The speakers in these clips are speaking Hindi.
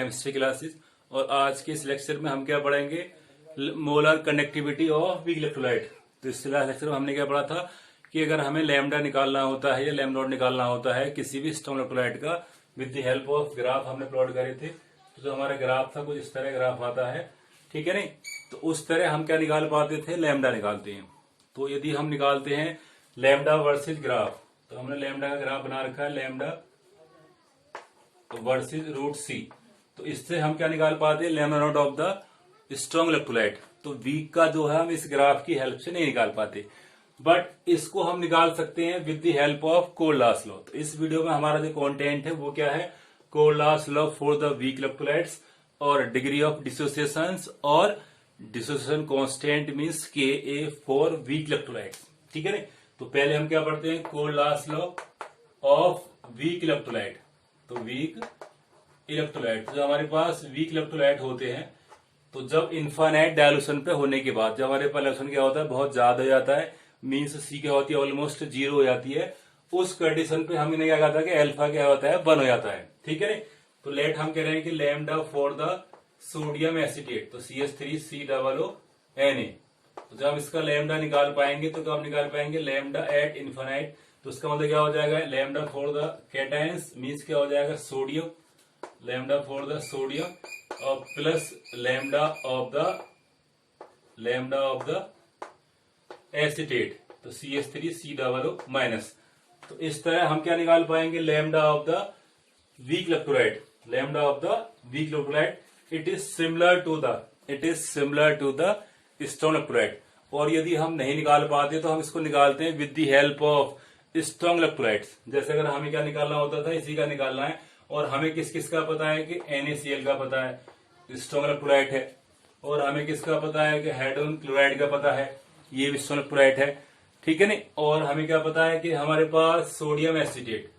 Chemistry classes. और आज के इस लेक्चर में हम क्या पढ़ेंगे, molar conductivity of weak electrolyte. तो इस लेक्चर में हमने क्या पढ़ा था कि अगर हमें लैम्डा निकालना होता है या लैम्डा नॉट निकालना होता है किसी भी स्ट्रॉन्ग इलेक्ट्रोलाइट का विद द हेल्प ऑफ ग्राफ हमने प्लॉट करे थे। तो जो हमारा ग्राफ था कुछ इस तरह ग्राफ आता है, ठीक है नहीं। तो उस तरह हम क्या निकाल पाते थे, लैम्डा निकालते हैं। तो यदि हम निकालते हैं लैम्डा वर्सेज ग्राफ, तो हमने लैम्डा का ग्राफ बना रखा है, लैम्डा वर्सेज रूट सी। तो इससे हम क्या निकाल पाते हैं, lambda naught of the strong electrolyte. तो वीक का जो है हम इस ग्राफ की हेल्प से नहीं निकाल पाते, बट इसको हम निकाल सकते हैं with the help of Kohlrausch law. तो इस वीडियो में हमारा जो कंटेंट है वो क्या है, Kohlrausch law for the weak electrolytes और डिग्री ऑफ डिसोसिएशंस और dissociation constant means Ka for weak electrolytes, ठीक है ना। तो पहले हम क्या पढ़ते हैं, Kohlrausch law of weak electrolyte. तो वीक इलेक्ट्रोलाइट जो हमारे पास वीक इलेक्ट्रोलाइट होते हैं, तो जब इनफाइनाइट डायलूशन पे होने के बाद जब हमारे पास डायलूशन क्या होता है, बहुत ज्यादा हो जाता है, मीन्स सी क्या होती है, ऑलमोस्ट 0 हो जाती है। उस कंडीशन पे हमने क्या कहा था कि अल्फा क्या होता है, 1 हो जाता है, ठीक है। तो लेट हम कह रहे हैं कि lambda for the sodium acetate, तो CH3COONA। तो जब इसका लैम्डा निकाल पाएंगे तो कब निकाल पाएंगे, लैम्डा एट इन्फाइनाइट। तो उसका मतलब क्या हो जाएगा, lambda for the cations means क्या हो जाएगा, sodium, lambda for the sodium और plus lambda of the acetate, तो CH3COO माइनस। तो इस तरह हम क्या निकाल पाएंगे, lambda of the weak electrolyte. Lambda of the weak electrolyte it is similar to the strong electrolyte. और यदि हम नहीं निकाल पाते तो हम इसको निकालते हैं with the help of strong electrolytes. जैसे अगर हमें क्या निकालना होता था, इसी का निकालना है। और हमें किस किस का पता है कि NaCl का पता है, स्ट्रॉन्ग इलेक्ट्रोलाइट है। और हमें किसका पता है कि हाइड्रोजन क्लोराइड का पता है, ये भी स्ट्रॉन्ग इलेक्ट्रोलाइट है, ठीक है नहीं। और हमें क्या पता है कि हमारे पास सोडियम एसीटेट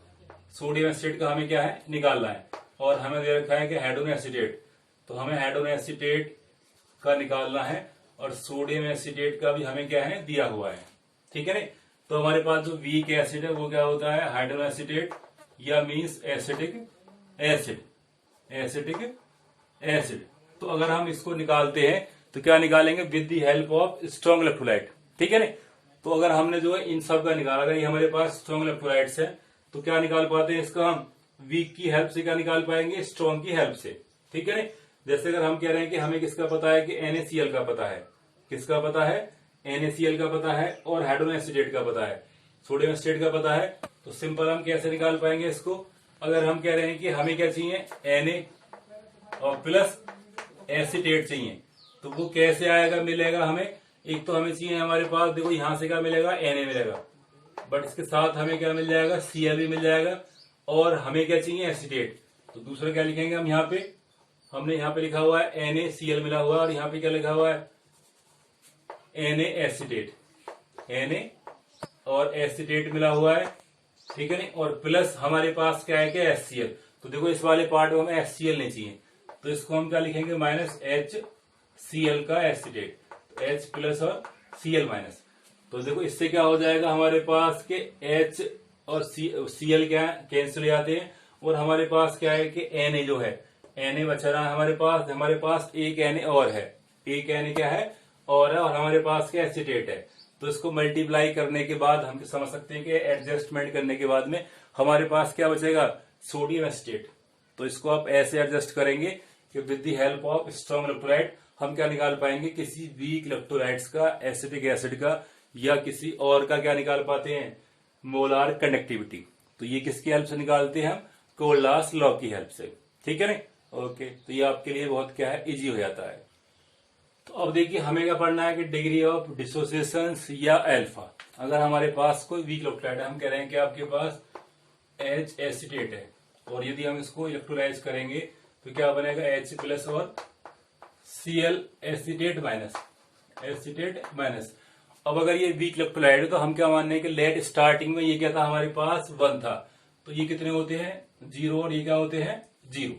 का हमें क्या है, निकालना है। और हमें दे रखा है कि हाइड्रोजन एसीटेट, तो हमें हाइड्रोजन एसीटेट का निकालना है। और सोडियम एसीटेट का भी हमें क्या है, दिया हुआ है, ठीक है नहीं। तो हमारे पास जो वीक एसिड है वो क्या होता है, हाइड्रोजन एसीटेट या मीन्स एसिटिक एसिड। तो अगर हम इसको निकालते हैं तो क्या निकालेंगे, विद the help of strong electrolyte, ठीक है नहीं। तो अगर हमने जो है इन सब का निकाला, अगर ये हमारे पास स्ट्रॉन्ग इलेक्ट्रोलाइट्स है तो क्या निकाल पाते हैं इसका, हम वीक की हेल्प से क्या निकाल पाएंगे, स्ट्रॉन्ग की हेल्प से, ठीक है नहीं। जैसे अगर हम कह रहे हैं कि हमें किसका पता है कि NaCl का पता है, किसका पता है, NaCl का पता है और हाइड्रोजन एसीटेट का पता है, सोडियम एसीटेट का पता है। तो सिंपल हम कैसे निकाल पाएंगे इसको, अगर हम कह रहे हैं कि हमें क्या चाहिए, Na और प्लस एसीटेट चाहिए, तो वो कैसे आएगा, मिलेगा हमें। एक तो हमें चाहिए हमारे पास, देखो यहां से क्या मिलेगा, Na मिलेगा, बट इसके साथ हमें क्या मिल जाएगा, Cl भी मिल जाएगा। और हमें क्या चाहिए, एसीटेट। तो दूसरा क्या लिखेंगे हम, यहाँ पे हमने यहाँ पे लिखा हुआ है NaCl मिला हुआ है, और यहाँ पे क्या लिखा हुआ है, Na एसीटेट, Na और एसीटेट मिला हुआ है, ठीक है नहीं। और प्लस हमारे पास क्या है कि HCl। तो देखो इस वाले पार्ट में हमें HCl नहीं चाहिए, तो इसको हम क्या लिखेंगे, माइनस HCl का एसीटेट, तो H प्लस और Cl माइनस। तो देखो इससे क्या हो जाएगा हमारे पास के H और Cl क्या कैंसिल हो जाते हैं। और हमारे पास क्या है कि Na जो है, Na बचा रहा है हमारे पास एक Na और है, एक Na क्या है और है, और हमारे पास क्या एसीटेट है। तो इसको मल्टीप्लाई करने के बाद हम समझ सकते हैं कि एडजस्टमेंट करने के बाद में हमारे पास क्या बचेगा, सोडियम एसीटेट। तो इसको आप ऐसे एडजस्ट करेंगे कि with the help of strong electrolyte हम क्या निकाल पाएंगे, किसी वीक इलेक्ट्रोलाइट्स का, एसिटिक एसिड का या किसी और का क्या निकाल पाते हैं, मोलार कंडक्टिविटी। तो ये किसकी हेल्प से निकालते हैं हम, कोरलास लॉ की हेल्प से, ठीक है ना। ओके, तो ये आपके लिए बहुत क्या है, इजी हो जाता है। तो अब देखिए हमें क्या पढ़ना है कि डिग्री ऑफ डिसोसिएशंस या अल्फा। अगर हमारे पास कोई वीक इलेक्ट्रोलाइट है, हम कह रहे हैं कि आपके पास H एसीटेट है, और यदि हम इसको इलेक्ट्रोलाइज करेंगे तो क्या बनेगा, H प्लस और Cl एसीटेट माइनस। अब अगर ये वीक इलेक्ट्रोलाइट है तो हम क्या मान रहे हैं कि लेट स्टार्टिंग में ये क्या था, हमारे पास 1 था, तो ये कितने होते हैं, 0, और ये क्या होते हैं, 0,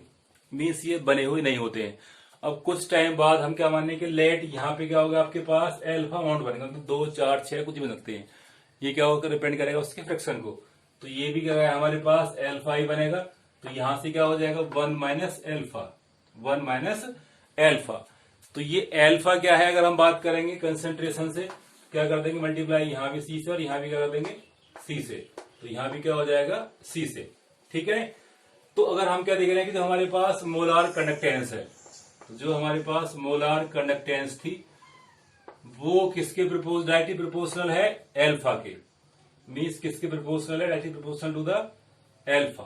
मीन्स ये बने हुए नहीं होते हैं। अब कुछ टाइम बाद हम क्या मानेंगे कि लेट यहाँ पे क्या होगा, आपके पास अल्फा अमाउंट बनेगा, तो 2, 4, 6 कुछ भी बन सकते हैं। ये क्या होगा, डिपेंड करेगा उसके फ्रैक्शन को। तो ये भी क्या है, हमारे पास अल्फा ही बनेगा। तो यहां से क्या हो जाएगा, 1 माइनस अल्फा, 1 माइनस एल्फा। तो ये एल्फा क्या है, अगर हम बात करेंगे कंसेंट्रेशन से, क्या कर देंगे मल्टीप्लाई यहां भी सी से और यहां भी क्या कर देंगे सी से, तो यहां भी क्या हो जाएगा सी से, ठीक है। तो अगर हम क्या देख रहे हैं कि जो हमारे पास मोलार कंडक्टेंस है, तो जो हमारे पास मोलार कंडक्टेंस थी वो किसके डायरेक्टली प्रोपोर्शनल है एल्फा के, मीन्स किसके प्रोपोर्शनल है, directly proportional to the alpha.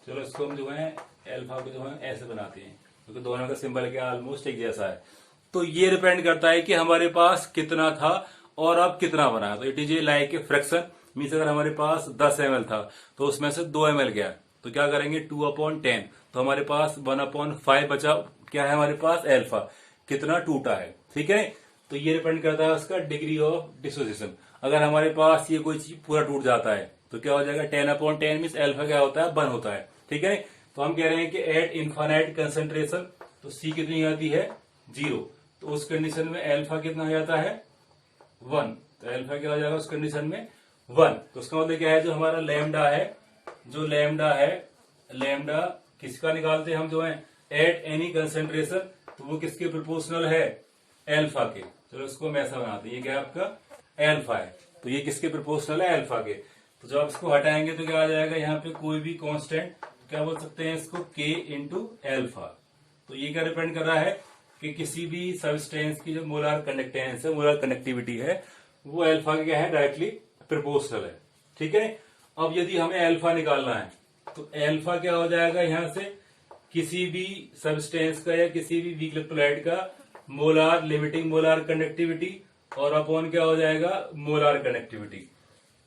चलो इसको हम जो है एल्फा को जो है ऐसे बनाते हैं क्योंकि दोनों का सिंबल क्या ऑलमोस्ट एक जैसा है। तो ये डिपेंड करता है कि हमारे पास कितना था और अब कितना बना। तो it is a like a fraction, means अगर हमारे पास 10 ml था तो उसमें से 2 ml गया तो क्या करेंगे 2/10, तो हमारे पास 1/5 बचा, क्या है हमारे पास एल्फा, कितना टूटा है, ठीक है। तो ये डिपेंड करता है उसका डिग्री ऑफ डिसोसिएशन। अगर हमारे पास ये कोई चीज पूरा टूट जाता है तो क्या हो जाएगा 10/10 मीन्स एल्फा क्या होता है 1 होता है, ठीक है। तो हम कह रहे हैं कि एट इनफाइनाइट कंसेंट्रेशन तो सी कितनी आती है 0, तो उस कंडीशन में एल्फा कितना हो जाता है 1, तो एल्फा क्या हो जाएगा उस कंडीशन में 1। तो उसका मतलब क्या है जो हमारा लैम्डा है, जो लैम्डा है, लैम्डा किसका निकालते हैं हम जो है एट एनी कंसेंट्रेशन, तो वो किसके प्रोपोर्शनल है एल्फा के। चलो इसको हम ऐसा बनाते हैं, ये क्या आपका एल्फा है, तो ये किसके प्रोपोर्शनल है एल्फा के। तो जब आप इसको हटाएंगे तो क्या आ जाएगा यहाँ पे कोई भी कांस्टेंट, क्या बोल सकते हैं इसको के इंटू एल्फा। तो ये क्या डिपेंड कर रहा है कि किसी भी सब्सटेंस की जो मोलार कंडक्टेंस है, मोलार कंडक्टिविटी है, वो एल्फा के क्या है डायरेक्टली प्रोपोर्शनल है, ठीक है। अब यदि हमें एल्फा निकालना है तो एल्फा क्या हो जाएगा यहां से किसी भी सब्सटेंस का या किसी भी वीक इलेक्ट्रोलाइट का मोलार लिमिटिंग मोलार कंडक्टिविटी और अपॉन क्या हो जाएगा मोलार कंडक्टिविटी।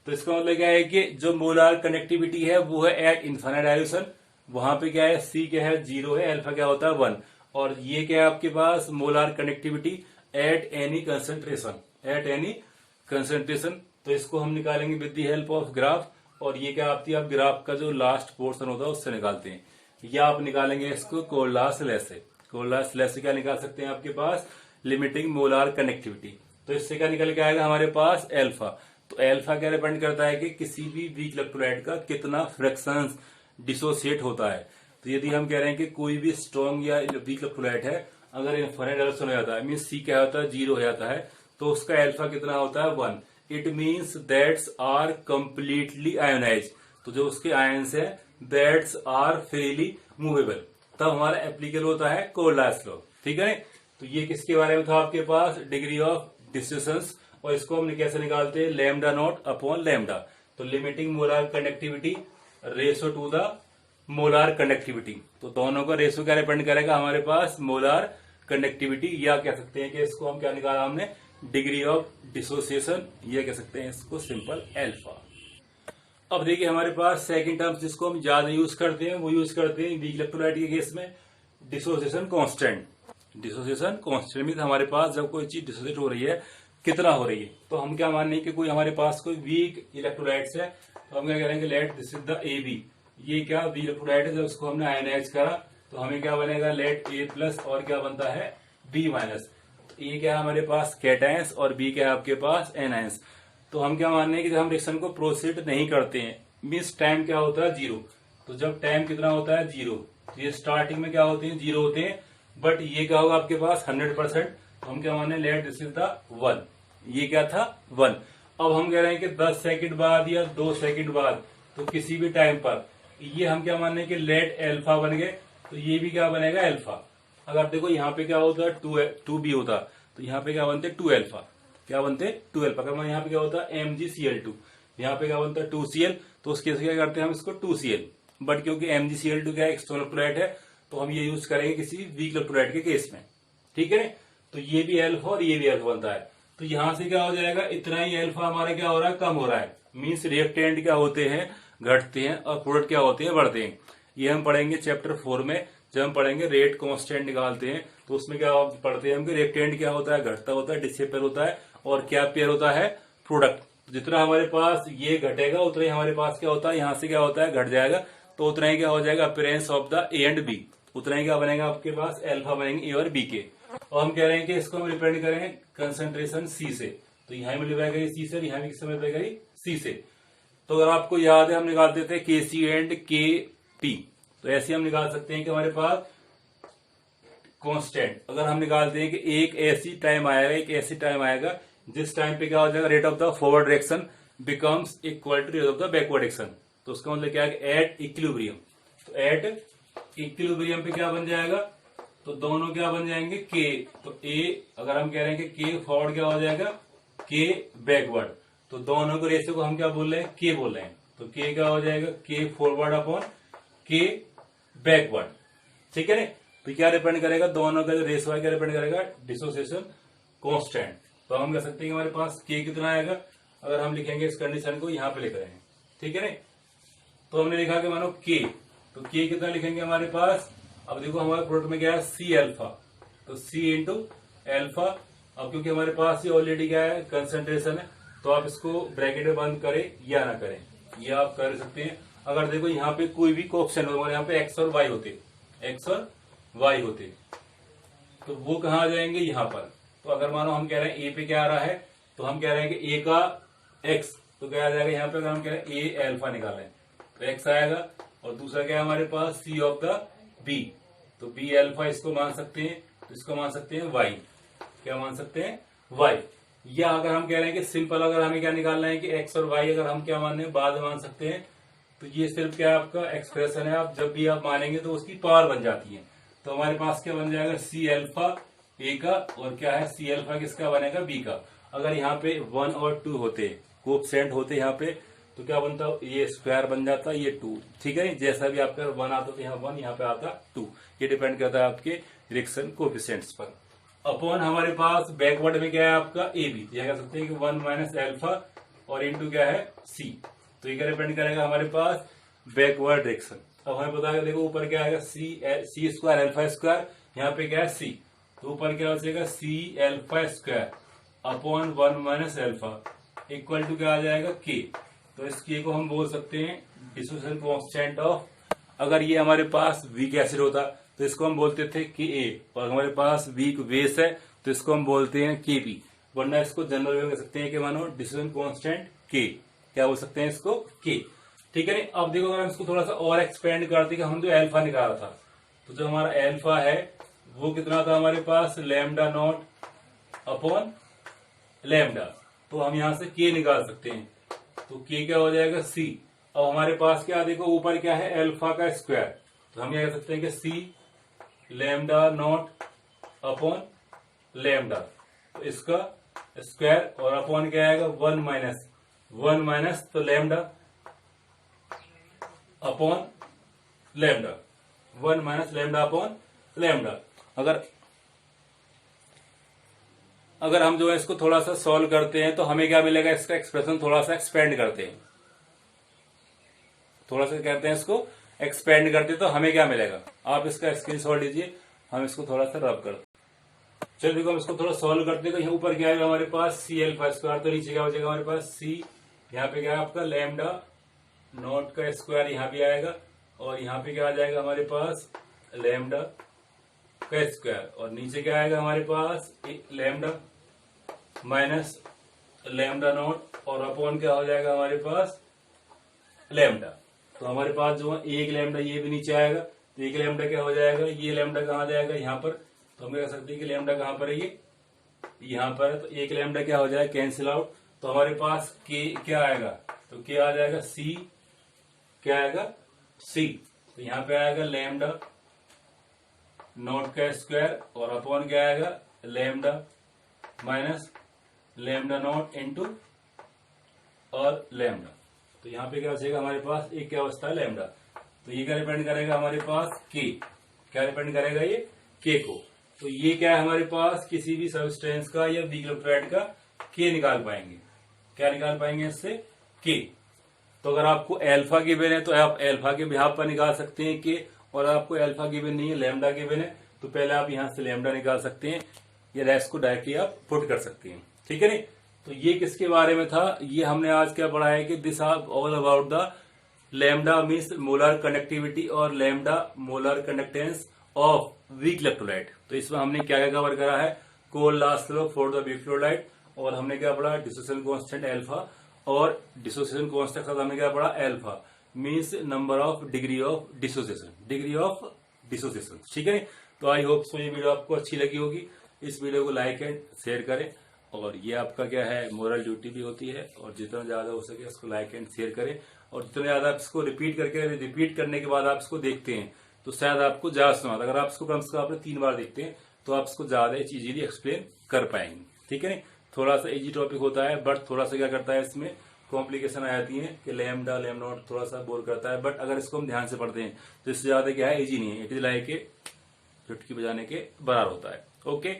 तो इसका मतलब क्या है कि जो मोलार कनेक्टिविटी है वो है एट इन्फाइनाइट डायल्यूशन, वहां पे क्या है सी क्या है 0 है, अल्फा क्या होता है 1, और ये क्या है आपके पास molar connectivity at any concentration, at any concentration. तो इसको हम निकालेंगे विद द हेल्प ऑफ ग्राफ, और ये क्या आती है आप ग्राफ का जो लास्ट पोर्शन होता है उससे निकालते हैं, या आप निकालेंगे इसको कोल्लास लैस से। कोल्लास लैस से क्या निकाल सकते हैं आपके पास लिमिटिंग मोलार कनेक्टिविटी। तो इससे क्या निकल के आएगा हमारे पास एल्फा। तो एल्फा क्या डिपेंड करता है कि किसी भी वीक इलेक्ट्रोलाइट का कितना फ्रैक्शंस डिसोसिएट होता है। तो यदि हम कह रहे हैं कि कोई भी स्ट्रॉन्ग या वीक इलेक्ट्रोलाइट है अगर इनफाइनाइट डायल्यूशन हो जाता है मीन सी क्या होता है 0 हो जाता है, तो उसका एल्फा कितना होता है 1। It means that's are completely ionize, तो जो उसके आयंस है दैट्स आर फ्रीली मूवेबल, तब हमारा एप्लीकेबल होता है कोल्लास लॉ, ठीक है। तो ये किसके बारे में था आपके पास डिग्री ऑफ डिसोसिएशन, और इसको हम कैसे निकालते हैं लैम्डा नॉट अपॉन लैम्डा। तो limiting molar conductivity ratio two the molar conductivity, तो दोनों का रेशो क्या डिपेंड करेगा हमारे पास मोलार कंडक्टिविटी, या कह सकते हैं कि इसको हम क्या निकाला हमने डिग्री ऑफ डिसोसिएशन, या कह सकते हैं इसको सिंपल एल्फा। अब देखिए हमारे पास सेकंड टर्म जिसको हम ज्यादा यूज करते हैं वो यूज करते हैं वीक इलेक्ट्रोलाइट के केस में dissociation constant. Dissociation constant mean हमारे पास जब कोई चीज डिसोसिएट हो रही है कितना हो रही है, तो हम क्या मान रहे हैं कि कोई हमारे पास कोई वीक इलेक्ट्रोलाइट्स है, तो हम क्या करेंगे let this is the A B, ये क्या वीक इलेक्ट्रोलाइट है, जब उसको हमने आयनाइज करा तो हमें क्या बनेगा लेट ए प्लस और क्या बनता है बी माइनस। तो ये क्या है हमारे पास कैटायंस और बी क्या है आपके पास एनायंस। तो हम क्या मान रहे हैं कि जब हम रिएक्शन को प्रोसीड नहीं करते हैं मीन्स टाइम क्या होता है 0, तो जब टाइम कितना होता है 0, तो ये स्टार्टिंग में क्या होते हैं 0 होते हैं, बट ये क्या होगा आपके पास 100%, तो हम क्या मान रहे हैं लेट दिस इज द 1, ये क्या था 1। अब हम कह रहे हैं कि 10 सेकंड बाद या 2 सेकंड बाद, तो किसी भी टाइम पर ये हम क्या मान रहे हैं कि लेट एल्फा बन गए, तो ये भी क्या बनेगा एल्फा। अगर देखो यहाँ पे क्या होता है 2 बी होता, तो यहाँ पे क्या बनते 2 एल्फा, क्या बनते 2 एल्फा। अगर यहाँ पे क्या होता है MgCl2, यहाँ पे क्या बनता है 2Cl, तो उस केस क्या करते हैं हम इसको 2Cl, बट क्योंकि MgCl2 क्या एक्सटर्नल इलेक्ट्रोलाइट है तो हम ये यूज करेंगे किसी वीक इलेक्ट्रोलाइट के केस में, ठीक है। तो ये भी एल्फा और ये भी एल्फा बनता है, तो यहां से क्या हो जाएगा इतना ही एल्फा हमारा क्या हो रहा है कम हो रहा है, मीन्स रिएक्टेंट क्या होते हैं घटते हैं और प्रोडक्ट क्या होते हैं बढ़ते हैं। ये हम पढ़ेंगे चैप्टर 4 में, जब हम पढ़ेंगे रेट कांस्टेंट निकालते हैं तो उसमें क्या पढ़ते हैं हम कि रिएक्टेंट क्या होता है घटता होता है, डिसअपेयर होता है, और क्या पेयर होता है प्रोडक्ट। जितना हमारे पास ये घटेगा उतना ही हमारे पास क्या होता है यहाँ से क्या होता है घट जाएगा, तो उतना ही क्या हो जाएगा appearance of the A and B, उतना ही क्या बनेगा आपके पास एल्फा बनेंगे ए और बी के। और हम कह रहे हैं कि इसको हम रिप्रेजेंट करेंगे कंसेंट्रेशन सी से, तो यहाँ मिल गई सी से, यहाँ भी किस समय गई सी से। तो अगर आपको याद है हम निकाल देते हैं के सी एंड के पी, तो ऐसे हम निकाल सकते हैं कि हमारे पास कांस्टेंट, अगर हम निकालते हैं कि एक ऐसी टाइम आएगा जिस टाइम पे क्या हो जाएगा, rate of the forward direction becomes equal to rate of the backward direction. तो उसका मतलब क्या है, एट इक्विलिब्रियम। तो एट इक्विलिब्रियम पे क्या बन जाएगा, तो दोनों क्या बन जाएंगे, के। तो ए अगर हम कह रहे हैं कि के फॉरवर्ड क्या हो जाएगा, के बैकवर्ड। तो दोनों के रेशियो को हम क्या बोल रहे हैं, के बोल रहे हैं। तो के क्या हो जाएगा, के फॉरवर्ड अपॉन के बैकवर्ड। ठीक है ना। तो क्या डिपेंड करेगा, दोनों का जो रेशियो है क्या डिपेंड करेगा, डिसोसिएशन कांस्टेंट। तो हम कह सकते हैं कि हमारे पास के कितना आएगा, अगर हम लिखेंगे इस कंडीशन को यहां पे लिख रहे हैं। ठीक है ना। तो हमने लिखा कि मानो के, तो के कितना लिखेंगे हमारे पास, अब देखो हमारे प्रोडक्ट में क्या है, सी अल्फा। तो सी इंटू एल्फा। अब क्योंकि हमारे पास ये ऑलरेडी क्या है, कंसंट्रेशन है, तो आप इसको ब्रैकेट में बंद करें या ना करें, ये आप कर सकते हैं। अगर देखो यहाँ पे कोई भी कोएफिशिएंट हो, यहाँ पे एक्स और वाई होते, एक्स और वाई होते, तो वो कहाँ आ जाएंगे, यहाँ पर। तो अगर मानो हम कह रहे हैं ए पे क्या आ रहा है, तो हम कह रहे हैं कि ए का एक्स, तो क्या आ जाएगा यहाँ पे, अगर हम कह रहे हैं ए एल्फा निकालें तो एक्स आएगा, और दूसरा क्या है हमारे पास, सी ऑफ द बी। तो बी एल्फा इसको मान सकते हैं, तो इसको मान सकते हैं वाई। क्या मान सकते हैं, वाई। या अगर हम कह रहे हैं कि सिंपल, अगर हमें क्या निकालना है कि एक्स और वाई अगर हम क्या माने, बाद में मान सकते हैं, तो ये सिर्फ क्या आपका एक्सप्रेशन है, आप जब भी आप मानेंगे तो उसकी पावर बन जाती है। तो हमारे पास क्या बन जाएगा, सी एल्फा ए का, और क्या है, सी एल्फा किसका बनेगा, बी का। अगर यहाँ पे 1 और 2 होते, कोएफिशिएंट होते यहाँ पे, तो क्या बनता, ये स्क्वायर बन जाता, ये 2। ठीक है, जैसा भी आपका 1 आता तो यहाँ 1, यहाँ पे आता 2। ये डिपेंड करता है आपके रिएक्शन कोएफिशिएंट्स पर। अपॉन हमारे पास बैकवर्ड में क्या है आपका, ए बी। यह कह सकते हैं कि 1 माइनस एल्फा और इंटू क्या है, सी। तो ये क्या डिपेंड करेगा हमारे पास, बैकवर्ड डायरेक्शन। अब हमें पता है, देखो ऊपर क्या आएगा, सी स्क्वायर एल्फा स्क्वायर, यहाँ पे क्या है सी, तो ऊपर क्या हो जाएगा, C alpha square upon 1 minus alpha equal to क्या आ जाएगा, के। तो इस के को हम बोल सकते हैं डिसोसिएशन कांस्टेंट ऑफ, अगर ये हमारे पास वीक एसिड होता तो इसको हम बोलते थे के ए, और हमारे पास वीक बेस है तो इसको हम बोलते हैं के पी। वरना इसको जनरल वे में कह सकते हैं कि मानो डिसोसिएशन कांस्टेंट के, क्या बोल सकते हैं इसको, के। ठीक है। अब देखो अगर हम इसको थोड़ा सा और एक्सपेंड करते कि हम जो एल्फा निकाला था, तो जो हमारा एल्फा है वो कितना था हमारे पास, लैम्डा नॉट अपॉन लैम्डा। तो हम यहां से के निकाल सकते हैं, तो के क्या हो जाएगा, सी। अब हमारे पास क्या, देखो ऊपर क्या है, एल्फा का स्क्वायर, तो हम यह कह सकते हैं कि सी लैम्डा नॉट अपॉन लैम्डा। तो इसका स्क्वायर और अपॉन क्या आएगा, 1 माइनस तो lambda upon lambda, 1 minus lambda upon lambda. अगर हम जो है इसको थोड़ा सा सॉल्व करते हैं तो हमें क्या मिलेगा, इसका एक्सप्रेशन थोड़ा सा एक्सपेंड करते हैं, थोड़ा सा कहते हैं इसको एक्सपेंड करते हैं, तो हमें क्या मिलेगा, आप इसका स्क्रीनशॉट लीजिए, हम इसको थोड़ा सा रब करते हैं। चलो देखो हम इसको थोड़ा सॉल्व करते हैं, तो यहाँ ऊपर क्या आएगा हमारे पास, सी एल्फा स्क्वायर, तो नीचे क्या हो जाएगा हमारे पास, सी, यहाँ पे क्या है आपका लैम्डा नॉट का स्क्वायर यहाँ भी आएगा, और यहाँ पे क्या आ जाएगा हमारे पास, लैम्डा का स्क्वायर, और नीचे क्या आएगा हमारे पास, लैम्डा माइनस लैम्डा नॉट, और अपॉन क्या हो जाएगा हमारे पास, लैम्डा। तो हमारे पास जो है एक लैम्डा ये भी नीचे आएगा, तो एक लैम्डा क्या हो जाएगा, ये लैम्डा कहाँ आ जाएगा, यहाँ पर। तो हम कह सकते हैं कि लैम्डा कहाँ पर है, ये यहाँ पर है, तो एक लैम्डा क्या हो जाएगा, कैंसिल आउट। तो हमारे पास के क्या आएगा, तो क्या आ जाएगा, सी, क्या आएगा, सी। तो यहाँ पे आएगा लैम्डा नॉट का स्क्वायर, और अपॉन क्या आएगा, lambda minus lambda naught into और लैम्डा। तो यहाँ पे क्या बचेगा हमारे पास, एक क्या बचता है, लैम्डा। तो ये क्या डिपेंड करेगा हमारे पास, के। क्या डिपेंड करेगा, ये के को। तो ये क्या है हमारे पास, किसी भी सबस्टेंस का या वीक इलेक्ट्रोलाइट का के निकाल पाएंगे। क्या निकाल पाएंगे इससे, के। तो अगर आपको एल्फा गिवन है तो आप एल्फा के बिहाफ पर निकाल सकते हैं के, और आपको एल्फा गिवन नहीं है, लैम्डा गिवन है, तो पहले आप यहां से लैम्डा निकाल सकते हैं, या रेस्ट को डायरेक्टली आप पुट कर सकते हैं। ठीक है नहीं। तो ये किसके बारे में था, ये हमने आज क्या पढ़ा है कि this are all about the lambda means molar conductivity और lambda molar conductance of weak electrolyte. तो इसमें हमने क्या क्या कवर करा है, Kohlrausch law for the weak electrolyte, और हमने क्या पढ़ा, डिसोसिएशन कांस्टेंट अल्फा, और डिसोसिएशन कांस्टेंट के साथ हमने क्या पढ़ा, alpha means number of degree of dissociation, ठीक है। तो आई होप सो ये वीडियो आपको अच्छी लगी होगी। इस वीडियो को लाइक एंड शेयर करें, और ये आपका क्या है मोरल ड्यूटी भी होती है, और जितना ज्यादा हो सके उसको लाइक एंड शेयर करें। और जितना ज्यादा आप इसको रिपीट करने के बाद आप इसको देखते हैं तो शायद आपको ज्यादा समझ, अगर आप इसको कम से कम आपने 3 बार देखते हैं तो आप इसको ज्यादा इजीली एक्सप्लेन कर पाएंगे। ठीक है नहीं, थोड़ा सा इजी टॉपिक होता है, बट थोड़ा सा क्या करता है इसमें कॉम्प्लिकेशन आ जाती है कि लैम्डा लैम नॉट थोड़ा सा बोर करता है, बट अगर इसको हम ध्यान से पढ़ते हैं तो इससे ज्यादा क्या है इजी नहीं है, इट इज लाइक ए चुटकी बजाने के बराबर होता है। ओके।